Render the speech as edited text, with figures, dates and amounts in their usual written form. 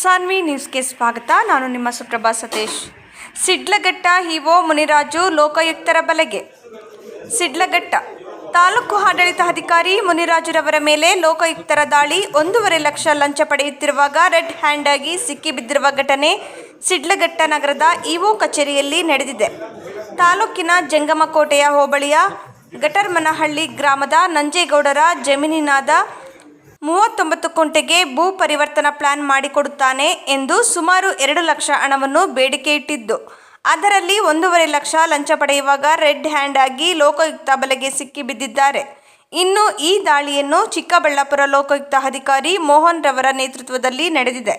ಸಾನ್ವಿ ನ್ಯೂಸ್ಗೆ ಸ್ವಾಗತ. ನಾನು ನಿಮ್ಮ ಸುಪ್ರಭಾ ಸತೀಶ್. ಶಿಡ್ಲಘಟ್ಟ ಇಒ ಮುನಿರಾಜು ಲೋಕಾಯುಕ್ತರ ಬಲೆಗೆ. ಶಿಡ್ಲಘಟ್ಟ ತಾಲೂಕು ಆಡಳಿತಾಧಿಕಾರಿ ಮುನಿರಾಜುರವರ ಮೇಲೆ ಲೋಕಾಯುಕ್ತರ ದಾಳಿ. 1.5 ಲಕ್ಷ ಲಂಚ ಪಡೆಯುತ್ತಿರುವಾಗ ರೆಡ್ ಹ್ಯಾಂಡ್ ಆಗಿ ಸಿಕ್ಕಿಬಿದ್ದಿರುವ ಘಟನೆ ಶಿಡ್ಲಘಟ್ಟ ನಗರದ ಇಒ ಕಚೇರಿಯಲ್ಲಿ ನಡೆದಿದೆ. ತಾಲೂಕಿನ ಜಂಗಮಕೋಟೆಯ ಹೋಬಳಿಯ ಗಟರ್ಮನಹಳ್ಳಿ ಗ್ರಾಮದ ನಂಜೇಗೌಡರ ಜಮೀನಿನಾದ 39 ಕುಂಟೆಗೆ ಭೂ ಪರಿವರ್ತನಾ ಪ್ಲಾನ್ ಮಾಡಿಕೊಡುತ್ತಾನೆ ಎಂದು ಸುಮಾರು 2 ಲಕ್ಷ ಹಣವನ್ನು ಬೇಡಿಕೆ ಇಟ್ಟಿದ್ದು, ಅದರಲ್ಲಿ 1.5 ಲಕ್ಷ ಲಂಚ ಪಡೆಯುವಾಗ ರೆಡ್ ಹ್ಯಾಂಡ್ ಆಗಿ ಲೋಕಾಯುಕ್ತ ಬಲೆಗೆ ಸಿಕ್ಕಿಬಿದ್ದಿದ್ದಾರೆ. ಇನ್ನು ಈ ದಾಳಿಯನ್ನು ಚಿಕ್ಕಬಳ್ಳಾಪುರ ಲೋಕಾಯುಕ್ತ ಅಧಿಕಾರಿ ಮೋಹನ್ ರವರ ನೇತೃತ್ವದಲ್ಲಿ ನಡೆದಿದೆ.